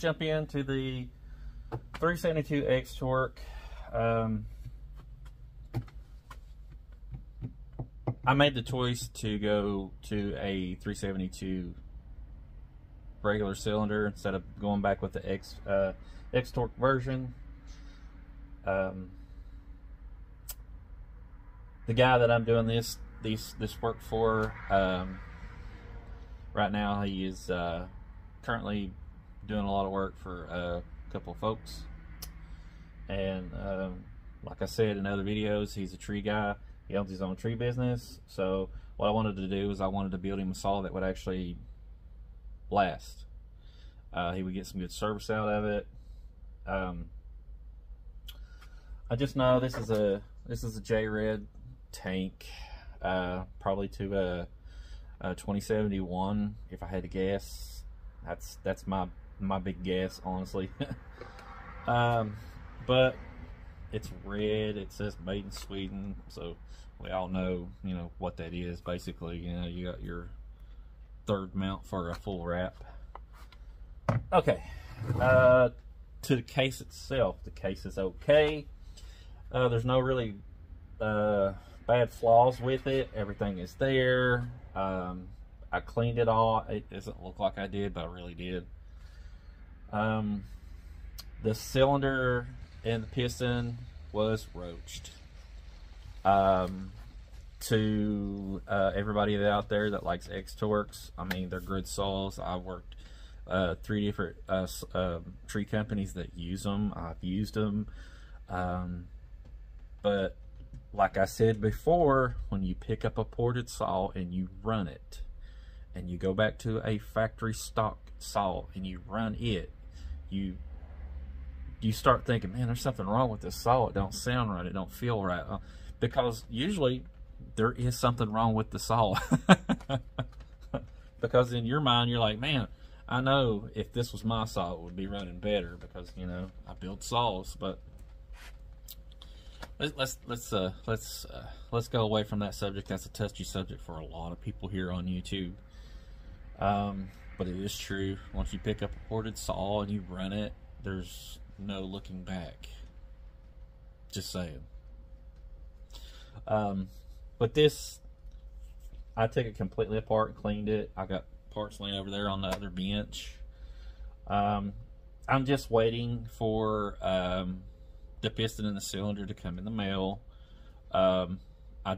jump into the 372 X torque. I made the choice to go to a 372 regular cylinder instead of going back with the X torque version. The guy that I'm doing this work for right now, he is currently doing a lot of work for a couple of folks, and like I said in other videos, he's a tree guy. He owns his own tree business. So what I wanted to do is I wanted to build him a saw that would actually last. He would get some good service out of it. I just know this is a J-Red tank, probably to a 2071 if I had to guess. That's my big guess, honestly. But it's red. It says made in Sweden, so we all know, you know, what that is. Basically, you know, you got your third mount for a full wrap. Okay, to the case itself. The case is okay. There's no really bad flaws with it. Everything is there. I cleaned it all. It doesn't look like I did, but I really did. The cylinder and the piston was roached. To everybody out there that likes X torques, I mean, they're good saws. I worked 3 different tree companies that use them. I've used them, but like I said before, when you pick up a ported saw and you run it, and you go back to a factory stock saw and you run it, you start thinking, man, there's something wrong with this saw. It don't sound right. It don't feel right. Because usually there is something wrong with the saw. Because in your mind, you're like, man, I know if this was my saw, it would be running better, because, you know, I build saws. But let's go away from that subject. That's a touchy subject for a lot of people here on YouTube. But it is true. Once you pick up a ported saw and you run it, there's no looking back. Just saying. But this, I took it completely apart and cleaned it. I got parts laying over there on the other bench. I'm just waiting for the piston and the cylinder to come in the mail. I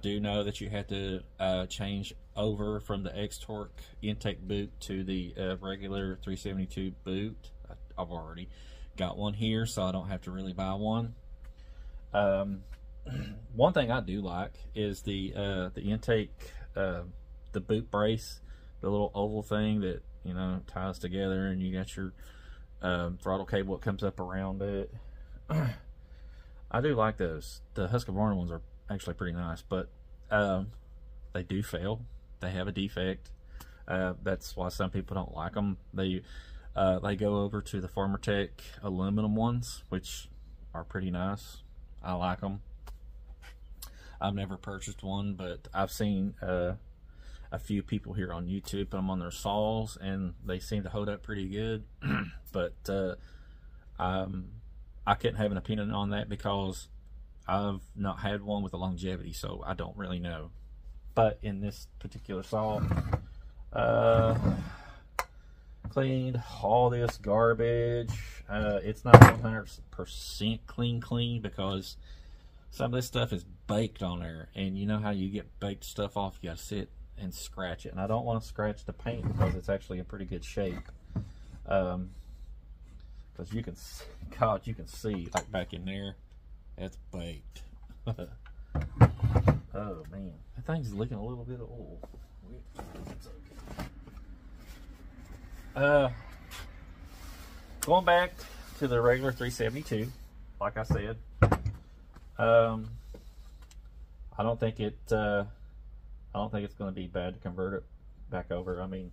do know that you have to change over from the X torque intake boot to the regular 372 boot. I've already got one here, so I don't have to really buy one. One thing I do like is the intake, the boot brace, the little oval thing that, you know, ties together, and you got your throttle cable that comes up around it. I do like those. The Husqvarna ones are actually pretty nice, but they do fail. They have a defect. That's why some people don't like them. They go over to the Farmertech aluminum ones, which are pretty nice. I like them. I've never purchased one, but I've seen a few people here on YouTube put them on their saws, and they seem to hold up pretty good. But I couldn't have an opinion on that because I've not had one with a longevity, so I don't really know. But in this particular saw, cleaned all this garbage. It's not 100% clean because some of this stuff is baked on there, and you know how you get baked stuff off, you gotta sit and scratch it, and I don't want to scratch the paint because it's actually in pretty good shape. Because you can see, God, you can see like back in there, it's baked. Oh man, that thing's leaking a little bit of oil. It's okay. Going back to the regular 372, like I said, I don't think it's going to be bad to convert it back over. I mean,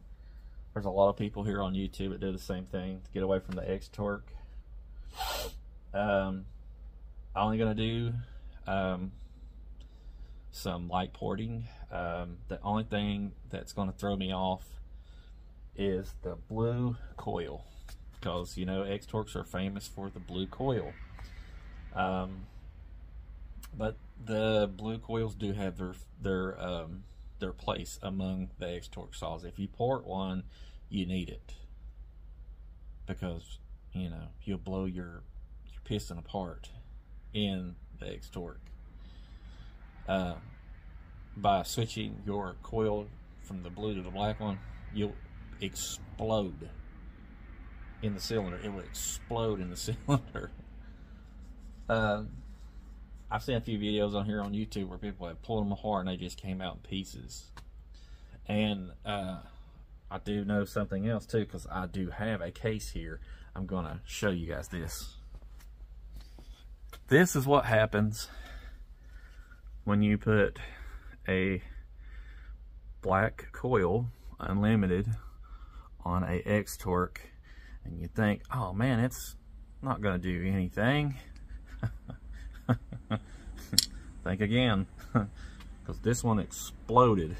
there's a lot of people here on YouTube that do the same thing to get away from the X torque. I'm only going to do some light porting. The only thing that's going to throw me off is the blue coil. because, you know, X-Torques are famous for the blue coil. But the blue coils do have their place among the X-Torque saws. If you port one, you need it, because, you know, you'll blow your piston apart in the X-Torque. By switching your coil from the blue to the black one, you'll explode in the cylinder. It will explode in the cylinder. I've seen a few videos on here on YouTube where people have pulled them apart and they just came out in pieces. And I do know something else too, because I do have a case here. I'm gonna show you guys this. This is what happens when you put a black coil unlimited on a X-Torque and you think, oh man, it's not gonna do anything. Think again, because this one exploded.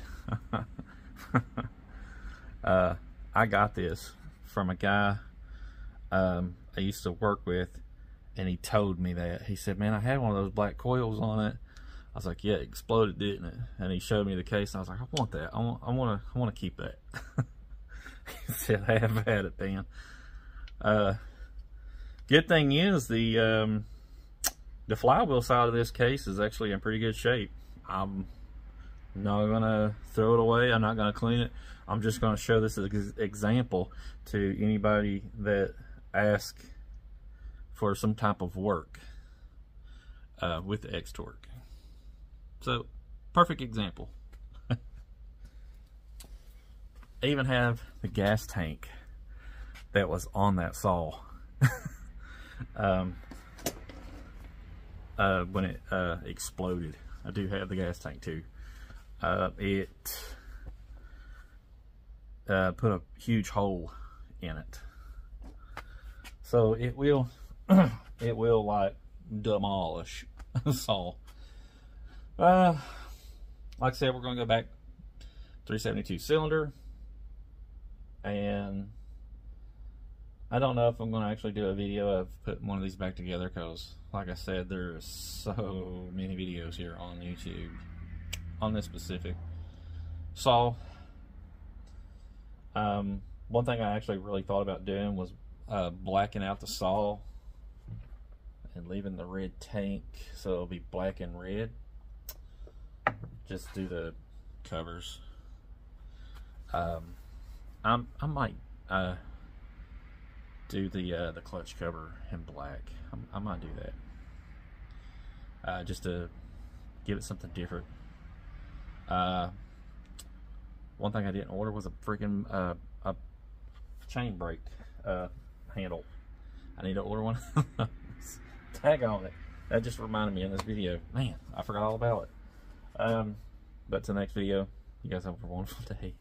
I got this from a guy I used to work with, and he told me that. He said, man, I had one of those black coils on it. I was like, yeah, it exploded, didn't it? And he showed me the case, and I was like, I want that. I want to keep that. He said, I have had it, Dan. Good thing is the flywheel side of this case is actually in pretty good shape. I'm not gonna throw it away. I'm not gonna clean it. I'm just gonna show this as an example to anybody that asks for some type of work with the X-Torque. So, perfect example. I even have the gas tank that was on that saw when it exploded. I do have the gas tank too. It put a huge hole in it, so it will it will like demolish a saw. Like I said, we're going to go back 372 cylinder, and I don't know if I'm going to actually do a video of putting one of these back together, because like I said, there's so many videos here on YouTube on this specific saw. One thing I actually really thought about doing was blacking out the saw and leaving the red tank so it'll be black and red. Just do the covers. I might do the clutch cover in black. I might do that, just to give it something different. One thing I didn't order was a freaking a chain brake handle. I need to order one. Tag on it. That just reminded me in this video. Man, I forgot all about it. But to the next video, you guys have a wonderful day.